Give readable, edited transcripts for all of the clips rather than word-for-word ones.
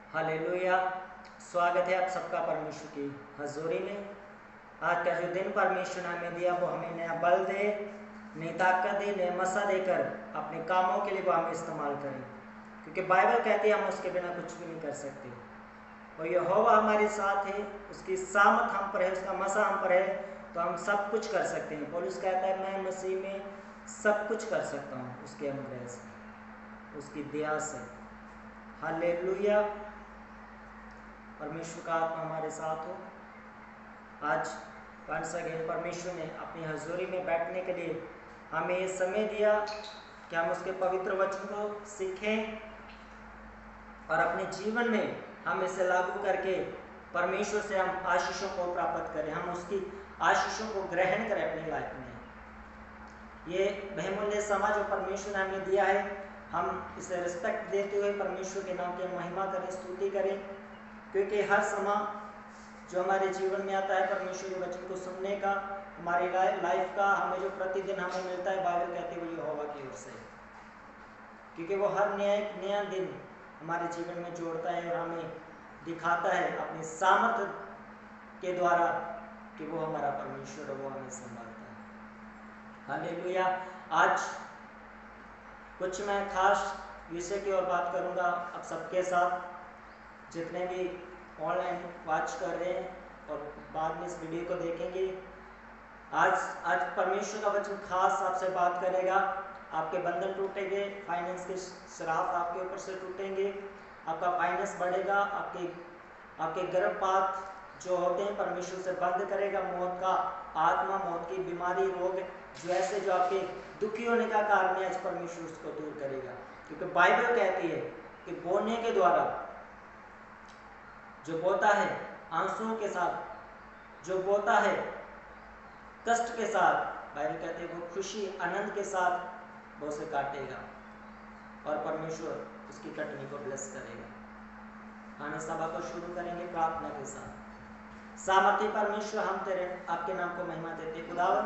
Hallelujah. स्वागत है आप सबका परमेश्वर की हजूरी में। आज का जो दिन परमेश्वर ने हमें दिया वो हमें नया बल दे, नई ताकत दे, नया मसा देकर अपने कामों के लिए वो हमें इस्तेमाल करें, क्योंकि बाइबल कहती है हम उसके बिना कुछ भी नहीं कर सकते। और यहोवा हमारे साथ है, उसकी सामत हम पर है, उसका मसा हम पर है, तो हम सब कुछ कर सकते हैं। पौलुस कहता है मैं मसीह में सब कुछ कर सकता हूँ उसके अनुग्रह से, उसकी दया से। हालेलुया। परमेश्वर का आत्मा हमारे साथ हो। आज वंस अगेन परमेश्वर ने अपनी हजूरी में बैठने के लिए हमें ये समय दिया कि हम उसके पवित्र वचन को सीखें और अपने जीवन में हम इसे लागू करके परमेश्वर से हम आशीषों को प्राप्त करें, हम उसकी आशीषों को ग्रहण करें अपनी लाइफ में। ये बहुमूल्य समय जो परमेश्वर ने हमें दिया है, हम इसे रिस्पेक्ट देते हुए परमेश्वर के नाम की महिमा करें, स्तुति करें, क्योंकि हर समय जो हमारे जीवन में आता है परमेश्वर के वचन को सुनने का, हमारी लाइफ का हमें जो प्रतिदिन हमें मिलता है, बाइबल कहती है वो यहोवा की ओर से, क्योंकि वो हर नया दिन हमारे जीवन में जोड़ता है और हमें दिखाता है अपने सामर्थ्य के द्वारा कि वो हमारा परमेश्वर है, वो हमें संभालता है। हालेलुया। आज कुछ मैं खास विषय की ओर बात करूंगा आप सबके साथ, जितने भी ऑनलाइन वॉच कर रहे हैं और बाद में इस वीडियो को देखेंगे। आज परमेश्वर का वचन खास आपसे बात करेगा। आपके बंधन टूटेंगे, फाइनेंस के श्राप आपके ऊपर से टूटेंगे, आपका फाइनेंस बढ़ेगा, आपके गर्भपात जो होते हैं परमेश्वर से बंद करेगा। मौत का आत्मा, मौत की बीमारी, रोग जो आपके दुखी होने का कारण है, आज परमेश्वर उसको दूर करेगा, क्योंकि बाइबल कहती है कि बोने के द्वारा जो बोता है आंसुओं के साथ, जो बोता है कष्ट के साथ, बाइबल कहते हैं वो खुशी आनंद के साथ वो उसे काटेगा और परमेश्वर उसकी कटनी को ब्लेस करेगा। आने सभा को शुरू करेंगे प्रार्थना के साथ। सामर्थ्य परमेश्वर, हम तेरे आपके नाम को महिमा देते। खुदावन,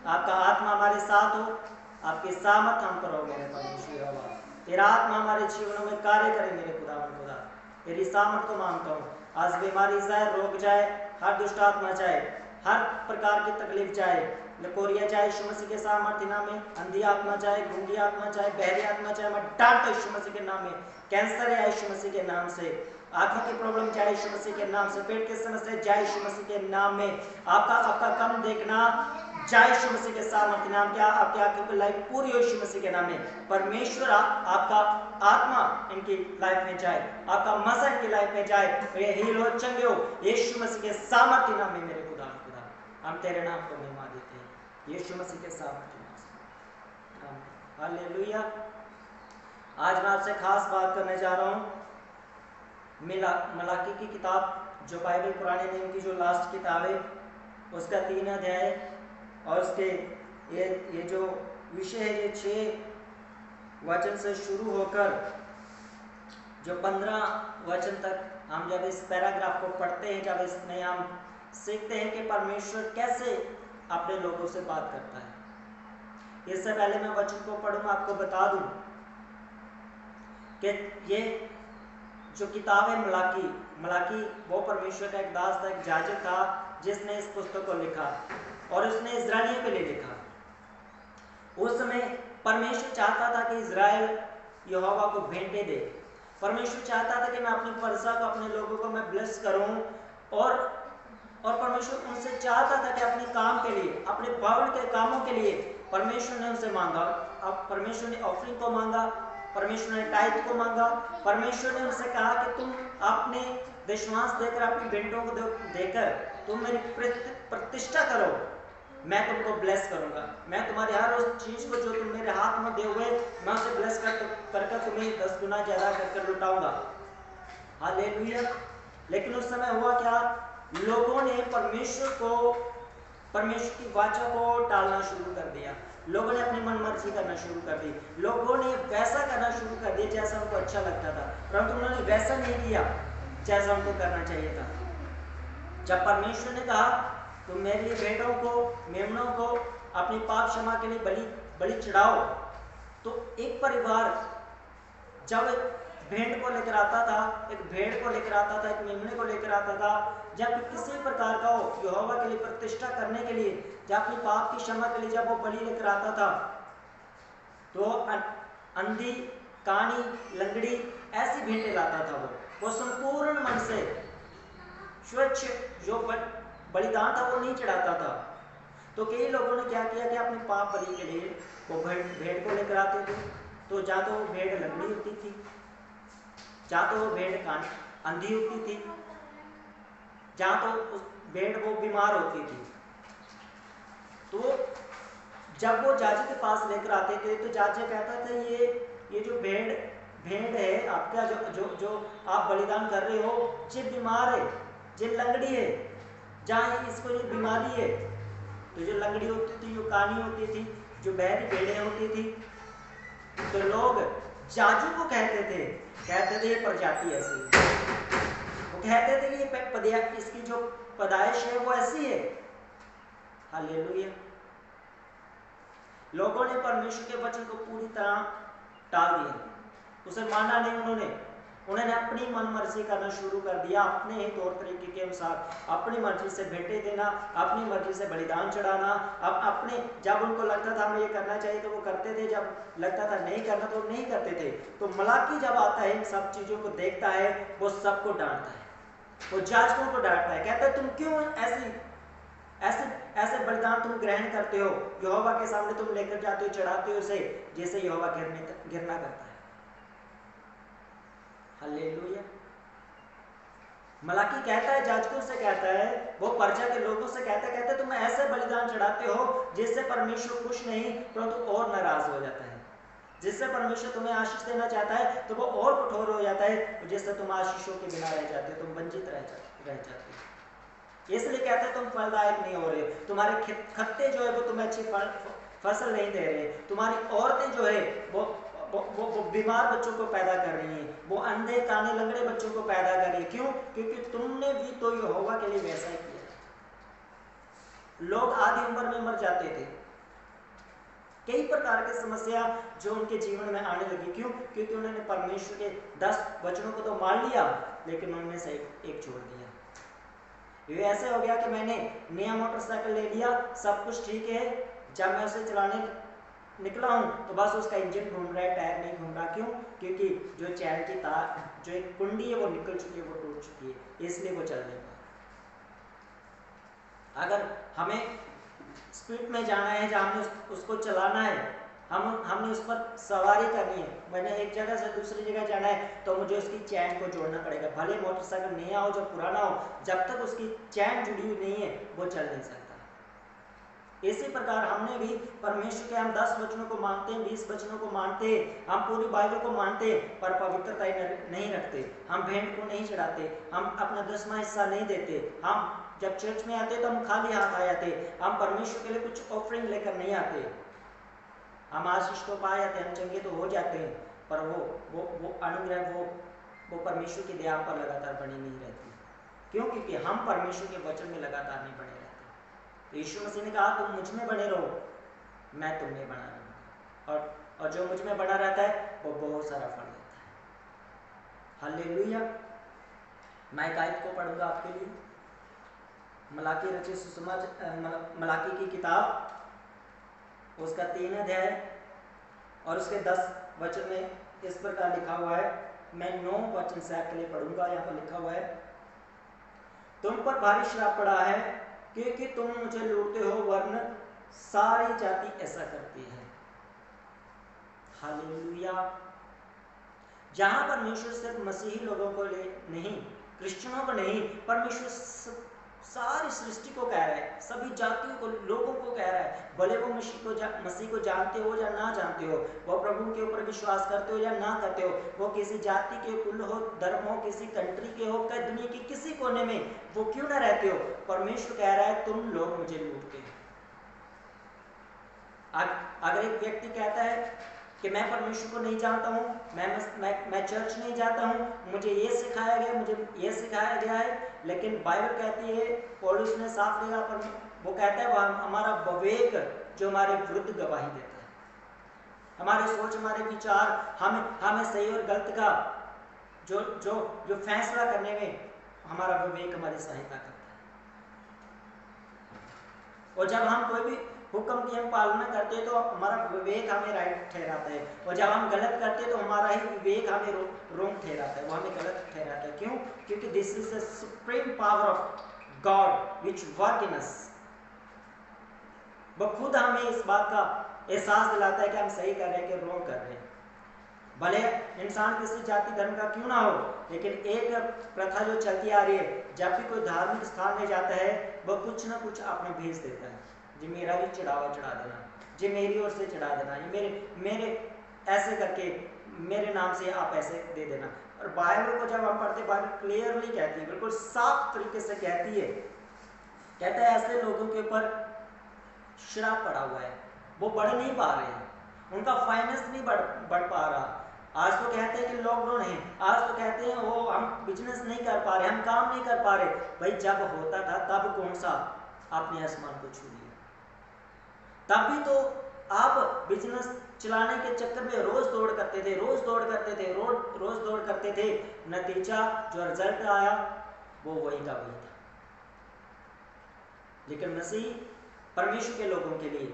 आपका आत्मा हमारे साथ हो, आपकी सामर्थ हम पर हो मेरे परमेश्वर। तेरा आत्मा हमारे जीवनों में कार्य करे मेरे खुदावन। खुदा तेरी सामर्थ को मांगता हूँ। आज बीमारी जाए, रोग जाए, हर दुष्ट आत्मा जाए, हर प्रकार की तकलीफ जाए, लकोरिया जाए यीशु मसीह के सामर्थ्य नाम में, अंधी आत्मा जाए, गूंगी आत्मा जाए, बहरी आत्मा जाए, मैं डांटता यीशु मसीह के नाम में। कैंसर है यीशु मसीह के नाम से, आंखों की प्रॉब्लम जाए यीशु मसीह के नाम से, पेट की समस्या जाए यीशु मसीह के नाम में, आपका कम देखना जाए यीशु मसीह के सामर्थ्य नाम, क्या आपकी आंखों की लाइफ पूरी हो यीशु मसीह के नाम में। परमेश्वर आपका आत्मा इनकी लाइफ में जाए, आपका मजा इनकी लाइफ में जाए, ये हील हो, चंगे हो यीशु मसीह के सामर्थ्य नाम में मेरे खुदा। हम तेरे नाम को महिमा देते हैं यीशु मसीह के सामर्थ्य नाम से। हालेलुया। आज मैं आपसे खास बात करने जा रहा हूँ मलाकी की किताब, जो बाइबल पुराने नियम की जो लास्ट किताब है, उसका 3 अध्याय और उसके ये जो विषय है, ये 6 वचन से शुरू होकर जो 15 वचन तक हम जब इस पैराग्राफ को पढ़ते हैं, जब इसमें हम सीखते हैं कि परमेश्वर कैसे अपने लोगों से बात करता है। इससे पहले मैं वचन को पढ़ूं, आपको बता दूं कि ये जो किताब है मलाकी वो परमेश्वर का एक दास था, एक जाजक था, जिसने इस पुस्तक को लिखा और उसने इजराइलियों के लिए लिखा। उस समय परमेश्वर चाहता था कि इजराइल यहोवा को भेंटे दे। परमेश्वर चाहता था कि मैं अपनी प्रजा को, अपने लोगों को मैं ब्लेस करूं, और परमेश्वर उनसे चाहता था कि अपने काम के लिए, अपने भवन के कामों के लिए परमेश्वर ने उनसे मांगा। अब परमेश्वर ने ऑफरिंग को मांगा, परमेश्वर ने टाइट को मांगा। परमेश्वर ने उनसे कहा कि तुम अपने विश्वास देकर, अपनी बेटों को देकर तुम मेरी प्रतिष्ठा करो, मैं तुमको ब्लेस करूंगा। मैं तुम्हारी हर उस चीज को जो तुम मेरे हाथ में दे हुए, मैं उसे ब्लेस करके तुम्हें 10 गुना ज्यादा करके लुटाऊंगा। हालेलुया। लेकिन उस समय हुआ क्या, लोगों ने परमेश्वर की वाचा को टालना शुरू कर दिया। लोगों ने अपनी मनमर्जी करना शुरू कर दी। लोगों ने वैसा करना शुरू कर दिया जैसा उनको अच्छा लगता था, परंतु उन्होंने वैसा नहीं किया जैसा उनको करना चाहिए था। जब परमेश्वर ने कहा तुम मेरे लिए भेड़ों को, मेमनों को अपनी पाप क्षमा के लिए बलि चढ़ाओ, तो एक परिवार जब भेड़ को लेकर आता था, एक भेड़ को लेकर आता था, एक मेमने को लेकर आता था, जब किसी प्रकार का हो यहोवा के लिए प्रतिष्ठा करने के लिए, जब अपनी पाप की क्षमा के लिए जब वो बलि लेकर आता था, तो अंधी, कानी, लंगड़ी ऐसी भेंटें लाता था। वो संपूर्ण मन से स्वच्छ जो बलिदान था वो नहीं चढ़ाता था। तो कई लोगों ने क्या किया कि अपने पाप बलि के लिए वो भेड़ को लेकर आते थे। तो या तो वो भेड़ लंगड़ी होती थी, या तो वो भेड़ अंधी होती थी, या तो उस भेड़ वो बीमार होती थी। तो जब वो जाजी के पास लेकर आते थे तो जाजी कहता था ये जो भेड़ है आपका, जो आप बलिदान कर रहे हो, ये बीमार है, ये लंगड़ी है, जहाँ इसको ये बीमारी है। तो जो लंगड़ी होती थी, जो कानी होती थी, जो बहरी भेड़ें होती थी, तो लोग जाजू को कहते थे ये प्रजाति ऐसी, वो कहते थे कि ये इसकी जो पैदाइश है वो ऐसी है। हालेलुया। लोगों ने परमेश्वर के वचन को पूरी तरह टाल दिया, उसे माना नहीं। उन्होंने अपनी मन मर्जी करना शुरू कर दिया, अपने ही तौर तरीके के अनुसार, अपनी मर्जी से भेंटे देना, अपनी मर्जी से बलिदान चढ़ाना। अब अपने जब उनको लगता था हमें ये करना चाहिए तो वो करते थे, जब लगता था नहीं करना तो नहीं करते थे। तो मलाकी जब आता है इन सब चीजों को देखता है, वो सबको डांटता है, वो जाजकों को डांटता है, कहता है तुम क्यों ऐसे बलिदान तुम ग्रहण करते हो, यहोवा के सामने तुम लेकर जाते हो, चढ़ाते हो उसे, जैसे यहोवा घृणा करता है। हालेलुया। मलाकी कहता है, जाजकों से कहता है, वो प्रजा के लोगों से कहता है तुम ऐसे बलिदान चढ़ाते हो जिससे परमेश्वर खुश नहीं परंतु और नाराज हो जाता है। जिससे परमेश्वर तुम्हें आशीष देना चाहता है तो वो और कठोर हो जाता है, जिससे तुम आशीषों के बिना रह जाते हो, तुम वंचित रह जाते हो। इसलिए कहते हैं तुम फलदायक नहीं हो रहे, तुम्हारे खत्ते जो है वो तुम्हें अच्छी फसल नहीं दे रहे, तुम्हारी औरतें जो है वो बीमार बच्चों को पैदा कर रही हैं, वो अंधे काने लंगड़े बच्चों को पैदा कर रही है। क्यों? क्योंकि तुमने भी तो यहोवा के लिए वैसा ही किया। लोग आधी उम्र में मर जाते थे, कई प्रकार की समस्या जो उनके जीवन में आने लगी। क्यों? क्योंकि उन्होंने परमेश्वर के 10 वचनों को तो मान लिया, लेकिन उनमें से एक छोड़ दिया। ये ऐसे हो गया कि मैंने नया मोटरसाइकिल ले लिया, सब कुछ ठीक है, जब मैं उसे चलाने निकला हूं तो बस उसका इंजन घूम रहा है, टायर नहीं घूम रहा। क्यों? क्योंकि जो चैन की तार, जो एक कुंडी है वो निकल चुकी है, वो टूट चुकी है, इसलिए वो चल नहीं पा। अगर हमें स्पीड में जाना है, जहाँ हमें उसको चलाना है, हमने उस पर सवारी करनी है, मैंने एक जगह से दूसरी जगह जाना है, तो मुझे उसकी चैन को जोड़ना पड़ेगा। भले मोटरसाइकिल नया हो, जब पुराना हो, जब तक उसकी चैन जुड़ी हुई नहीं है वो चल नहीं सकता। इसी प्रकार हमने भी परमेश्वर के, हम 10 वचनों को मानते हैं, 20 वचनों को मानते हैं, हम पूरी बाइबल को मानते हैं, पर पवित्रता नहीं रखते। हम भेंट को नहीं चढ़ाते, हम अपना 10वां हिस्सा नहीं देते, हम जब चर्च में आते तो हम खाली हाथ आ जाते, हम परमेश्वर के लिए कुछ ऑफरिंग लेकर नहीं आते। हम आशीष तो पा जाते, हम चंगे तो हो जाते हैं, पर वो अनुग्रह वो परमेश्वर की दया पर लगातार बनी नहीं रहती। क्यों? क्योंकि हम परमेश्वर के वचन में लगातार नहीं बने रहते। तो यीशु मसीह ने कहा तुम मुझ में बने रहो, मैं तुम में बना रहूंगा, और जो मुझ में बना रहता है वो बहुत सारा फल देता है। हालेलुया। मैं एक आयत को पढ़ूंगा आपके लिए, मलाकी रचित सुसमाचार, मलाकी की किताब, उसका 3 अध्याय और उसके 10 वचन में इस प्रकार लिखा हुआ है। मैं 9 वचन से आपके लिए पढ़ूंगा। यहाँ पर लिखा हुआ है, तुम पर भारी श्राप पड़ा है क्योंकि तुम मुझे लूटते हो, वरन सारी जाति ऐसा करती है। हालेलुया। जहां परमेश्वर सिर्फ मसीही लोगों को नहीं, क्रिश्चियनों को नहीं, परमेश्वर सारी सृष्टि को कह रहा है, सभी जातियों को, लोगों को कह रहा है, भले वो मसीह को जानते हो या ना जानते हो, वो प्रभु के ऊपर विश्वास करते हो या ना करते हो, वो किसी जाति के, कुल हो, धर्म हो, किसी कंट्री के हो, दुनिया के किसी कोने में वो क्यों ना रहते हो, परमेश्वर कह रहा है तुम लोग मुझे लूटते हो। अगर एक व्यक्ति कहता है कि मैं परमेश्वर को नहीं जानता हूँ, मैं चर्च नहीं जाता हूँ, मुझे ये सिखाया गया, मुझे ये सिखाया गया है, लेकिन बाइबल कहती है, पौलुस ने साफ लिखा, पर वो कहता है वह हमारा विवेक जो हमारे विरुद्ध गवाही देता है, हमारे सोच, हमारे विचार हमें सही और गलत का जो जो जो फैसला करने में हमारा विवेक हमारी सहायता करता है। और जब हम कोई भी हुक्म की हम पालना करते हैं तो हमारा विवेक हमें राइट ठहराता है, और जब हम गलत करते हैं तो हमारा ही विवेक हमें रॉन्ग ठहराता है, वो हमें गलत ठहराता है। क्यों? क्योंकि this is the supreme power of God which work in us. वो खुद हमें इस बात का एहसास दिलाता है कि हम सही कर रहे हैं कि रॉन्ग कर रहे हैं। भले इंसान किसी जाति धर्म का क्यों ना हो, लेकिन एक प्रथा जो चलती आ रही है, जब भी कोई धार्मिक स्थान में जाता है वो कुछ ना कुछ अपना भेज देता है, जी मेरा भी चढ़ावा चढ़ा देना, जी मेरी ओर से चढ़ा देना, ये मेरे ऐसे करके मेरे नाम से आप ऐसे दे देना। और बाइबल को जब हम पढ़ते, बाइबल क्लियरली कहती है, बिल्कुल साफ तरीके से कहती है, कहता है ऐसे लोगों के ऊपर श्राप पड़ा हुआ है, वो बढ़ नहीं पा रहे हैं, उनका फाइनेंस नहीं बढ़ पा रहा। आज तो कहते हैं कि लॉकडाउन है, आज तो कहते हैं वो हम बिजनेस नहीं कर पा रहे, हम काम नहीं कर पा रहे। भाई जब होता था तब कौन सा आपने आसमान को छू लिया? तब भी तो आप बिजनेस चलाने के चक्कर में रोज दौड़ करते थे, रोज दौड़ करते थे, रोज दौड़ करते थे, नतीजा जो रिजल्ट आया वो वही का वही था। लेकिन मसीह परमेश्वर के लोगों के लिए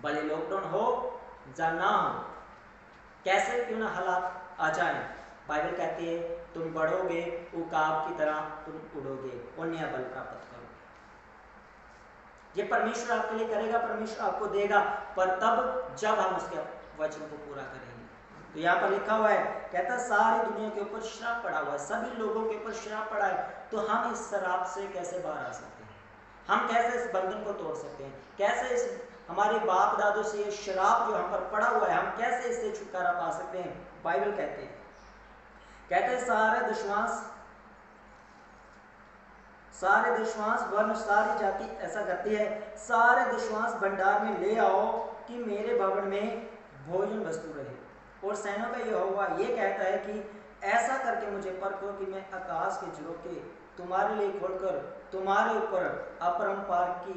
भले लॉकडाउन हो या ना हो, कैसे क्यों ना हालात आ जाए, बाइबल कहती है तुम बढ़ोगे, उकाब की तरह तुम उड़ोगे और नया बल प्राप्त करोगे। ये परमेश्वर आपके लिए करेगा, परमेश्वर आपको देगा, पर तब जब हम उसके वचन को पूरा करेंगे। तो यहाँ पर लिखा हुआ है, कहता सारी दुनिया के ऊपर श्राप पड़ा हुआ है, सभी लोगों के ऊपर श्राप पड़ा है। तो हम इस श्राप से कैसे बाहर आ सकते हैं? हम कैसे इस बंधन को तोड़ सकते हैं? कैसे इस हमारे बाप दादों से शराब जो हम पर पड़ा हुआ है, हम कैसे इससे छुटकारा पा सकते हैं? बाइबल कहते हैं सारे दुश्वास वर्ण सारी जाति ऐसा करती है, सारे दुश्वास भंडार में ले आओ कि मेरे भवन में भोजन वस्तु रहे। और सैनों का यहोवा ये कहता है कि ऐसा करके मुझे परखो कि मैं आकाश के झरोखे तुम्हारे लिए खोलकर तुम्हारे ऊपर अपरंपार की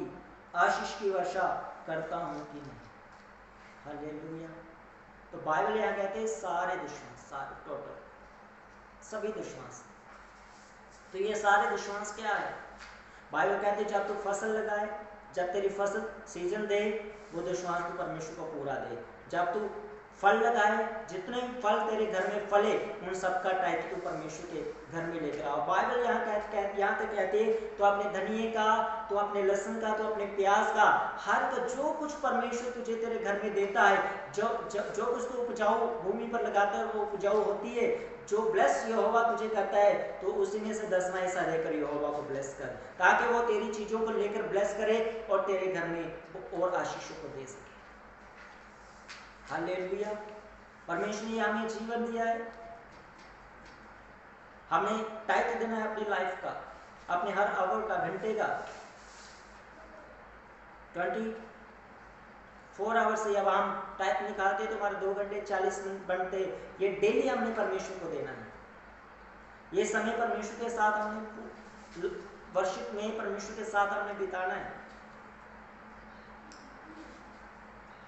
आशीष की वर्षा करता हूं कि नहीं। हालेलुया। तो बाइबल यहाँ कहते हैं सारे दुश्मन, सारे टोटल सभी दुश्मन। तो ये सारे दुश्मन क्या है? बाइबल कहते हैं जब तू फसल लगाए, जब तेरी फसल सीजन दे, वो दुश्मन तू परमेश्वर को पूरा दे। जब तू फल लगाए, जितने फल तेरे घर में फले, उन सबका टाइप तू परमेश्वर के घर में लेकर आओ। बाइबल यहाँ तक कहती है तो अपने धनिये का, तो अपने लहसुन का, तो अपने प्याज का, हर का जो कुछ परमेश्वर तुझे तेरे घर में देता है, जो कुछ तू उपजाऊ भूमि पर लगाता है वो उपजाऊ होती है। जो ब्लेस यहोवा तुझे करता है तो उसी में से 10वां हिस्सा लेकर यहोवा को ब्लेस कर, ताकि वो तेरी चीजों को लेकर ब्लेस करे और तेरे घर में और आशीषों को दे सके। हालेलुया। परमेश्वर ने हमें जीवन दिया है, हमें टाइट देना है अपनी लाइफ का, अपने हर आवर का, घंटे का, 24 आवर से जब हम टाइप निकालते तो हमारे 2 घंटे 40 मिनट बनते। ये डेली हमने परमेश्वर को देना है। ये समय परमेश्वर के साथ हमने वर्शिप में परमेश्वर के साथ हमने बिताना है।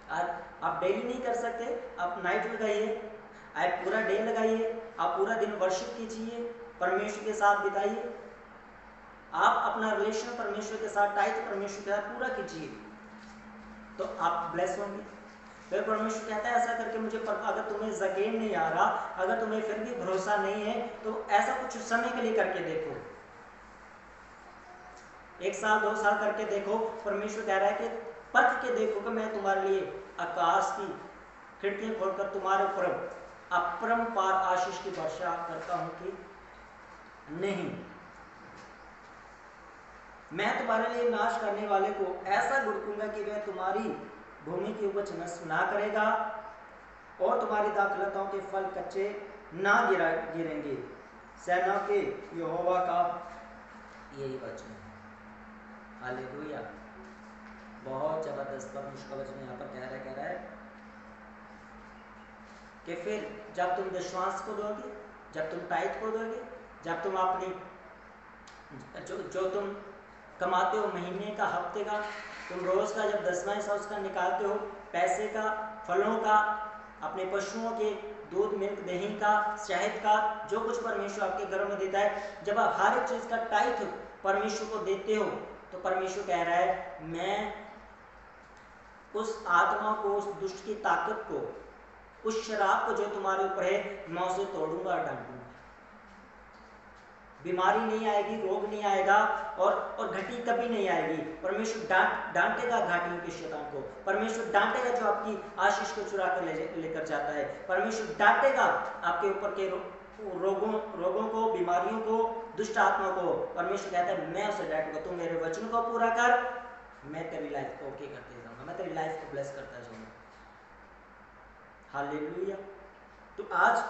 आप डेली नहीं कर सकते, आप नाइट लगाइए, आप पूरा डे लगाइए, आप पूरा दिन वर्शिप कीजिए, परमेश्वर के साथ बिताइए। आप अपना रिलेशन परमेश्वर के साथ, टाइट परमेश्वर के साथ पूरा कीजिए, तो आप ब्लेस होंगे। फिर परमेश्वर कहता है ऐसा करके मुझे अगर तुम्हें यकीन नहीं आ रहा, अगर तुम्हें फिर भी भरोसा नहीं है, तो ऐसा कुछ समय के लिए करके देखो, 1 साल 2 साल करके देखो। परमेश्वर कह रहा है कि परख के देखो कि मैं तुम्हारे लिए आकाश की खिड़कियां खोलकर तुम्हारे ऊपर अपरंपार आशीष की वर्षा करता हूं कि नहीं। मैं तुम्हारे लिए नाश करने वाले को ऐसा गुड़कूंगा कि वह तुम्हारी भूमि की उपज नष्ट ना करेगा और तुम्हारी दाखलताओं के फल कच्चे ना गिरेंगे। सेना के यहोवा का यही वचन है। हालेलुया। बहुत जबरदस्त परमेश्वर का वचन यहाँ पर कह रहा है कि फिर जब तुम विश्वास को दोगे, जब तुम टाइट को दोगे, जब तुम अपनी जो तुम कमाते हो महीने का, हफ्ते का, तुम रोज का जब 10वां हिस्सा उसका निकालते हो, पैसे का, फलों का, अपने पशुओं के दूध, मिल्क, दही का, शहद का, जो कुछ परमेश्वर आपके घरों में देता है, जब आप हर एक चीज का टाइथ परमेश्वर को देते हो तो परमेश्वर कह रहा है मैं उस आत्मा को, उस दुष्ट की ताकत को, उस शराब को जो तुम्हारे ऊपर है, मैं उसे तोड़ूंगा और डांटूंगा। बीमारी नहीं आएगी, रोग नहीं आएगा और घटी कभी नहीं आएगी। परमेश्वर डांटेगा घाटियों के शैतान को, परमेश्वर डांटेगा जो आपकी आशीष को चुरा कर लेकर जाता है, परमेश्वर डांटेगा आपके ऊपर के रोगों को, बीमारियों को, दुष्ट आत्मा को। परमेश्वर कहता है मैं उसे डांटूंगा, तू मेरे वचन को पूरा कर, मैं तेरी लाइफ को ओके करते जाऊंगा, मैं तेरी लाइफ को ब्लेस करता जाऊंगा। हालेलुया। तो आज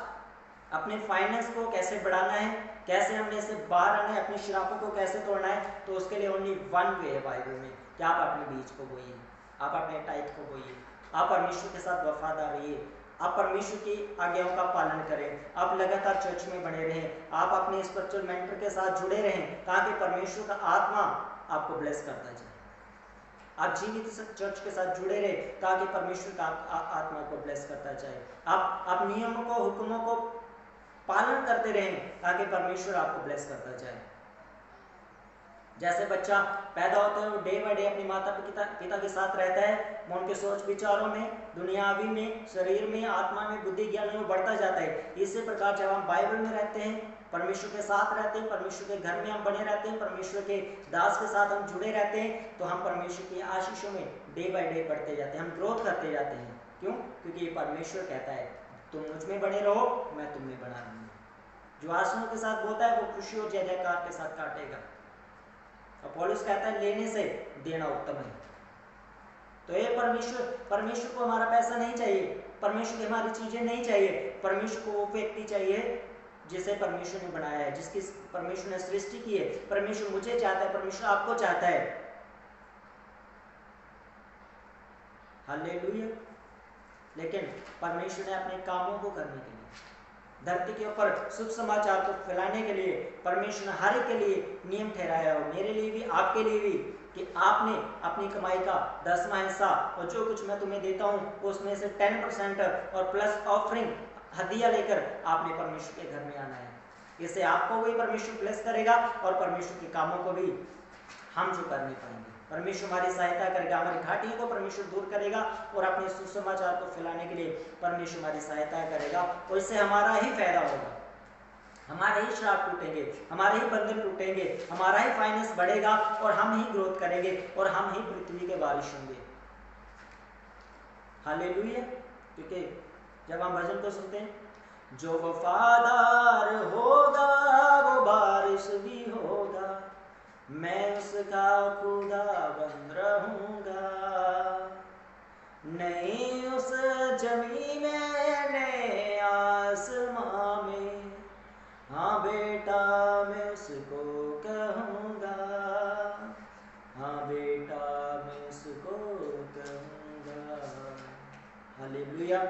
अपने फाइनेंस को कैसे बढ़ाना है, कैसे हमने इससे बाहर आना है, अपने श्रापों को कैसे तोड़ना है, तो उसके लिए ओनली वन वे है बाइबल में कि आप अपने बीज को बोइए, आप अपने टाइट को बोइए, आप परमेश्वर के साथ वफादार रहिए, आप परमेश्वर की आज्ञाओं का पालन करें, आप लगातार चर्च में बने रहें, आप अपने स्पिरिचुअल मेंटर के साथ जुड़े रहें ताकि परमेश्वर का आत्मा आपको ब्लेस करता जाए। आप जीवित चर्च के साथ जुड़े रहे ताकि परमेश्वर का आत्मा को ब्लेस करता जाए। आप नियमों को, हुक्मों को पालन करते रहें ताकि परमेश्वर आपको ब्लेस करता जाए। जैसे बच्चा पैदा होता है वो डे बाय डे अपने माता पिता के साथ रहता है, वो उनके सोच विचारों में, दुनियावी में, शरीर में, आत्मा में, बुद्धि ज्ञान में बढ़ता जाता है। इसी प्रकार जब हम बाइबल में रहते हैं, परमेश्वर के साथ रहते हैं, परमेश्वर के घर में हम बने रहते हैं, परमेश्वर के दास के साथ हम जुड़े रहते हैं, तो हम परमेश्वर की आशीषों में डे बाय डे बढ़ते जाते हैं, हम ग्रोथ करते जाते हैं। क्यों? क्योंकि ये परमेश्वर कहता है तुम मुझ में बने रहो, मैं तुम में बना रहूंगा। जो आशीषों के साथ बोता है वो खुशी और जय जयकार के साथ काटेगा। और पौलुस कहता है लेने से देना उत्तम है। तो ये परमेश्वर को हमारा पैसा नहीं चाहिए, परमेश्वर की हमारी चीजें नहीं चाहिए, परमेश्वर को वो व्यक्ति चाहिए जिसे परमेश्वर ने बनाया है, जिसकी परमेश्वर ने सृष्टि की है। परमेश्वर मुझे चाहता है, परमेश्वर आपको चाहता है। हालेलुया। लेकिन परमेश्वर ने अपने कामों को करने के लिए, धरती के ऊपर शुभ समाचार को फैलाने के लिए परमेश्वर ने हर एक के लिए नियम ठहराया हो, मेरे लिए भी, आपके लिए भी, कि आपने अपनी कमाई का 10वां हिस्सा और जो कुछ मैं तुम्हें देता हूं उसमें से 10% और प्लस ऑफरिंग, हदिया लेकर आपने परमेश्वर के घर में आना है। इससे आपको भी परमेश्वर ब्लेस करेगा और परमेश्वर के कामों को भी हम जो करने पाएंगे। परमेश्वर हमारी सहायता करेगा, हमारी घाटियों को परमेश्वर दूर करेगा और अपने सुसमाचार को फैलाने के लिए परमेश्वर हमारी सहायता करेगा और इससे हमारा ही फायदा होगा। हमारे ही श्राप टूटेंगे, हमारे ही बंधन टूटेंगे, हमारा ही फाइनेंस बढ़ेगा और हम ही ग्रोथ करेंगे और हम ही पृथ्वी के बारिश होंगे। हालेलुया। क्योंकि जब हम भजन को सुनते हैं, जो वफादार होगा वो बारिश भी होगा, मैं उसका खुदा बन रहूंगा, नहीं उस जमीन में नहीं आसमां में, हाँ बेटा मैं उसको कहूँगा, हाँ बेटा मैं उसको कहूँगा। हालेलुया।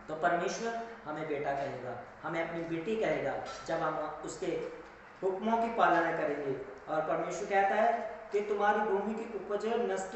तो परमेश्वर हमें बेटा कहेगा, हमें अपनी बेटी कहेगा जब हम उसके हुक्मों की पालना करेंगे। और परमेश्वर कहता है कि तुम्हारी भूमि की उपज नष्ट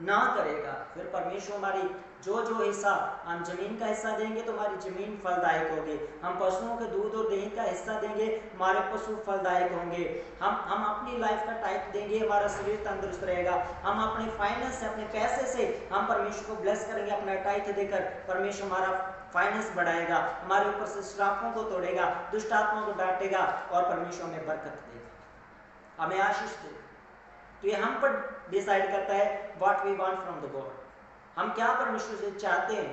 ना करेगा। फिर परमेश्वर हमारी जो हिस्सा, हम जमीन का हिस्सा देंगे तो हमारी जमीन फलदायक होगी, हम पशुओं के दूध और दही का हिस्सा देंगे, हमारे पशु फलदायक होंगे, हम अपनी लाइफ का टाइप देंगे, हमारा शरीर तंदुरुस्त रहेगा, हम अपने फाइनेंस से, अपने पैसे से हम परमेश्वर को ब्लेस करेंगे, अपना टाइप देकर परमेश्वर हमारा फाइनेंस बढ़ाएगा, हमारे ऊपर से श्रापों को तोड़ेगा, दुष्ट आत्माओं को डांटेगा और परमेश्वर हमें बरकत देगा, हमें आशीष देगा। तो ये हम पर डिसाइड करता है what we want from the God, हम क्या परमेश्वर से चाहते हैं।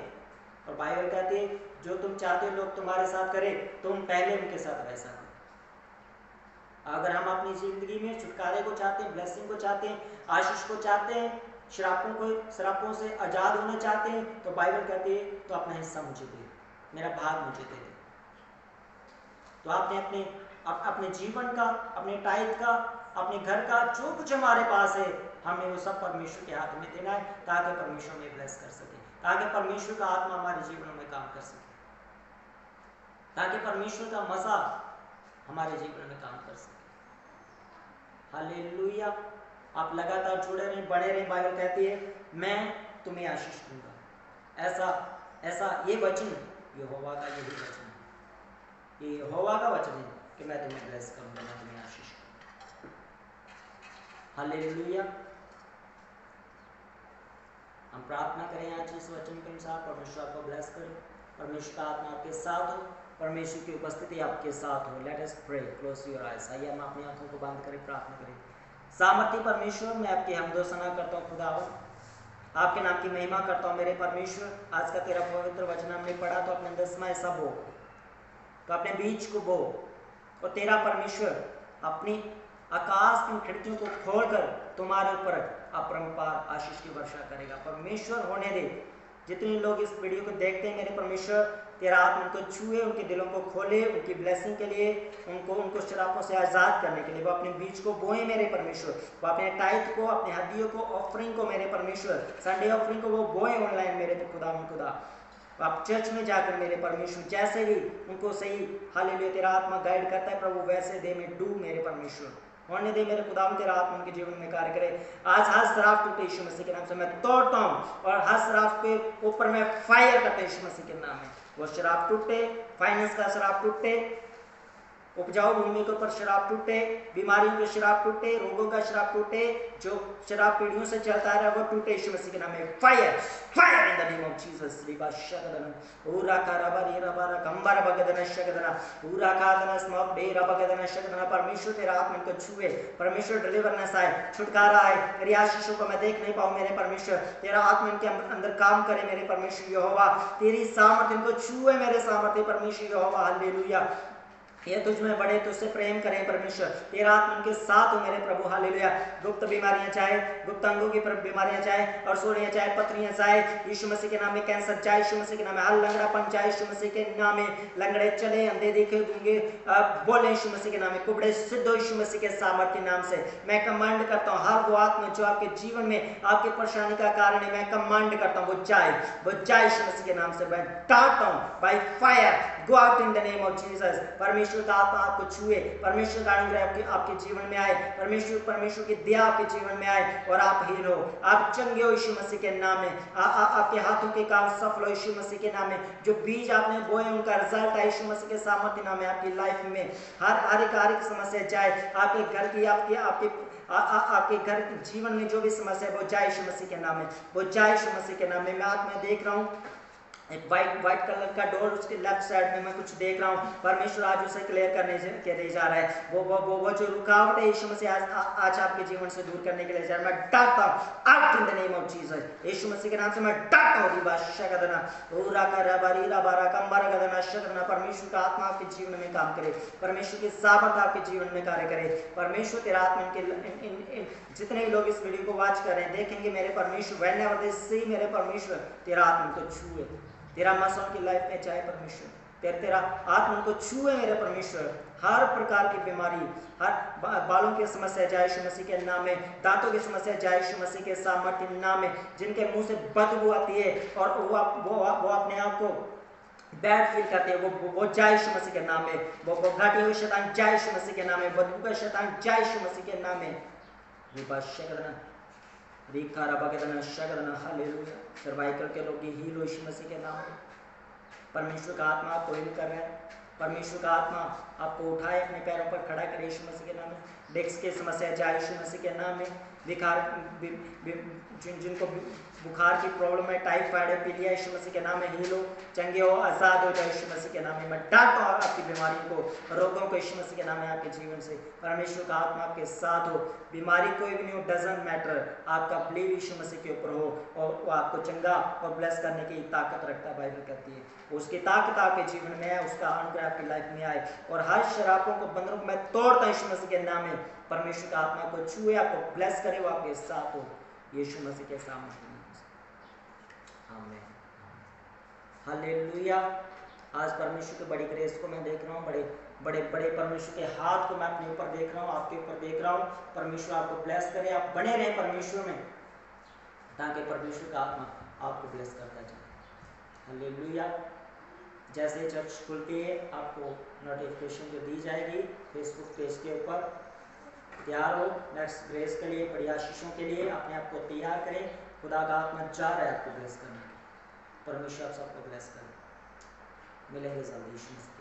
और बाइबल कहती है जो तुम चाहते हो लोग तुम्हारे साथ करें, तुम पहले उनके साथ वैसा करो। अगर हम अपनी जिंदगी में छुटकारे को चाहते हैं, ब्लेसिंग को चाहते हैं, आशीष को चाहते हैं, श्रापों से आजाद होना चाहते हैं, तो बाइबल कहती है तो अपना हिस्सा मुझे दे, मेरा भाग मुझे दे। तो आपने अपने जीवन का, अपने टाइप का, अपने घर का, जो कुछ हमारे पास है, हमें वो सब परमेश्वर के हाथ में देना है ताकि परमेश्वर हमें ब्लेस कर सके, ताकि परमेश्वर का आत्मा हमारे जीवनों में काम कर सके, ताकि परमेश्वर का मज़ा हमारे जीवन में काम कर सके। हालेलुया। आप लगातार जुड़े रहें, बने रहें। बाइबल कहती है मैं तुम्हें आशीष दूंगा। ऐसा ये वचन यहोवा का यही वचन है, ये यहोवा का वचन है कि मैं तुम्हें ब्लेस करूंगा, मैं तुम्हें आशीष करूंगा। हालेलुया। हम प्रार्थना करें आज इस वचन के अनुसार, परमेश्वर आपको ब्लेस करे, परमेश्वर का आत्मा आपके साथ हो, परमेश्वर की उपस्थिति आपके साथ हो। Let us pray, close your eyes. आइए हम अपनी आंखों को बंद करें, प्रार्थना करें। सामर्थी परमेश्वर, मैं आपकी हमदो सना करता हूँ खुदावन, आपके नाम की महिमा करता हूँ मेरे परमेश्वर। आज का तेरा पवित्र वचन हमने पढ़ा तो अपने अंदर समय ऐसा बो, तो अपने बीज को बो, और तेरा परमेश्वर अपनी आकाश की खिड़कियों को खोलकर तुम्हारे ऊपर अपरंपार आशीष की वर्षा करेगा। परमेश्वर होने दे, जितने लोग इस वीडियो को देखते हैं मेरे परमेश्वर, तेरा आत्मा उनको छुए, उनके दिलों को खोले, उनकी ब्लेसिंग के लिए, उनको शराबों से आज़ाद करने के लिए वो अपने बीज को बोए मेरे परमेश्वर। वो अपने टाइट को, अपने हड्डियों को, ऑफरिंग को मेरे परमेश्वर, संडे ऑफरिंग को वो बोए ऑनलाइन मेरे खुदा। आप चर्च में जाकर मेरे परमेश्वर जैसे भी उनको सही हालेलुया तेरा आत्मा गाइड करता है प्रभु, वैसे दे में डू मेरे परमेश्वर, होने दे मेरे खुदा, तेरा आत्मा उनके जीवन में कार्य करे। आज हर शराब टूटे यीशु मसीह के नाम से मैं तोड़ता हूँ, और हर शराब के ऊपर मैं फायर करता हूँ यीशु मसीह के नाम में। वो शराब टूटे, फाइनेंस का शराब टूटे, उपजाऊ भूमि के ऊपर शराब टूटे, बीमारियों के शराब टूटे, रोगों का शराब टूटे, जो शराब पीढ़ियों से चलता है वो टूटे यीशु मसीह के नाम में। Fire, fire in the name of Jesus. रिबा शगदन पूरा कराबा रे रबा कंबर बगदन शगदन पूरा कादन स्मॉक डे रबा गदन शगदन। परमेश्वर तेरा आत्मा को छुए, परमेश्वर डिलीवरनेस आए, छुटकारा आए, तेरी आशीषों को मैं देख नहीं पाऊं मेरे परमेश्वर, तेरा आत्मा इनके अंदर काम करे मेरे परमेश्वर यहोवा, तेरी सामर्थ्य इनको छुए मेरे सामर्थ्य परमेश्वर यहोवा। हालेलुया। ये तुझ में बड़े, तुझसे प्रेम करें परमेश्वर, तेरा आत्मा उनके साथ हो मेरे प्रभु। हालेलुया। गुप्त बीमारियां चाहे, गुप्त अंगों की बीमारियां चाहे, और सोनियां चाहे, पत्रियां चाहे, यीशु मसीह के नाम में कैंसर चाहे, यीशु मसीह के नाम में हर लंगड़ापन चाहे, यीशु मसीह के नाम में लंगड़े चले, अंधे देखे, गूंगे बोले यीशु मसीह के नाम में, कुबड़े सिद्ध हो यीशु मसीह के सामर्थ्य नाम से। मैं कमांड करता हूँ हर वो आत्मा जो आपके जीवन में आपके परेशानी का कारण है, मैं कमांड करता हूँ वो जाए यीशु मसीह के नाम से। मैं डांटता हूँ by fire, go out in the name of Jesus. परमेश्वर का आत्मा आपको छुए, परमेश्वर का अनुग्रह आपके जीवन में आए, परमेश्वर की दया आपके जीवन में आए, और आप हील हो, आप चंगे हो यीशु मसीह के नाम में। आपके हाथों के काम सफल हो यीशु मसीह के नाम में। जो बीज आपने बोए उनका रिजल्ट है यीशु मसीह के सामर्थ्य नाम में। आपकी लाइफ में हर एक समस्या जाए, आपके घर की, आपके घर के जीवन में जो भी समस्या है वो जाए यीशु मसीह के नाम में, वो जाए यीशु मसीह के नाम में। मैं आत्मा देख रहा हूँ एक व्हाइट कलर का डोर, उसके लेफ्ट साइड में मैं कुछ देख रहा हूँ, परमेश्वर आज उसे क्लियर करने के लिए जा रहा है। वो जो रुकावट है यीशु मसीह आज आपके जीवन से दूर करने के लिए जा रहा है। मैं डांटता हूँ out in the name of Jesus, यीशु मसीह के नाम से मैं डांटता हूँ। रिबा शगदना पूरा कराबारी रबारा कंबारा गदना शगदना। परमेश्वर का आत्मा आपके जीवन में काम करे, परमेश्वर की सामर्थ आपके जीवन में कार्य करे। परमेश्वर तेरा आत्मा इनके जितने भी लोग इस वीडियो को वॉच कर रहे हैं देखेंगे मेरे परमेश्वर, व्हेनेवर दे सी मेरे परमेश्वर, तेरा आत्मा को छुए, तेरा मसों की लाइफ में चाहे परमेश्वर, तेरा आत्मा को छुए मेरे परमेश्वर। हर प्रकार की बीमारी, हर बालों की समस्या जाए यीशु मसीह के नाम में, दांतों की समस्या जाए यीशु मसीह के सामर्थ्य नाम में, जिनके मुंह से बदबू आती है और वो अपने आप को बैड फील करते हैं, वो जाए यीशु मसीह के नाम में। वो घाटी हुई शैतान जाए यीशु मसीह के नाम में, बदबू का शैतान जाए यीशु मसीह के नाम में। हालेलुया। सर्वाइकल के रोगी हील हो यीशु मसीह के नाम में। परमेश्वर का आत्मा आपको हील कर रहा है, परमेश्वर का आत्मा आपको उठाए, अपने पैरों पर खड़ा करे यीशु मसीह के नाम में। डिस्क की समस्या जाए यीशु मसीह के नाम में। जिनको बुखार की प्रॉब्लम है, टाइफाइड है, पीलिया, यीशु मसीह के नाम में हील हो, चंगे हो, आजाद हो जाए यीशु मसीह के नाम में। मैं डांटता हूं आपकी बीमारियों को, रोगों को यीशु मसीह के नाम में आपके जीवन से। परमेश्वर का आत्मा आपके साथ हो, बीमारी कोई भी नहीं हो, डजंट मैटर, आपका बिलीव यीशु मसीह के ऊपर हो और वो आपको चंगा और ब्लेस करने की ताकत रखता है। बाइबल कहती है उसकी ताकत आपके जीवन में है, उसका अनुग्रह आपकी लाइफ में आए, और हर शराबों को, बंधनों को मैं तोड़ता हूं यीशु मसीह के नाम में। परमेश्वर का आत्मा को छुए, आपको ब्लेस करे, वो आपके साथ हो यीशु मसीह के सामने। आमीन। हालेलुया। आज परमेश्वर की बड़ी ग्रेस को मैं देख रहा हूँ, बड़े परमेश्वर के हाथ को मैं अपने ऊपर देख रहा हूँ, आपके ऊपर देख रहा हूँ। परमेश्वर आपको ब्लेस करे, आप बने रहे परमेश्वर में, ताकि परमेश्वर का आत्मा आपको ब्लेस करता जाए। हालेलुया। जैसे चर्च खुलती है आपको नोटिफिकेशन जो दी जाएगी फेसबुक पेज के ऊपर, तैयार हो नेक्स्ट ग्रेस के लिए, बड़ी आशीषों के लिए अपने आप को तैयार करें। खुदा का आत्मा चाह रहा है आपको ब्लेस करने के। परमेश्वर आप सबको ब्लेस करें। मिलेंगे जल्दी।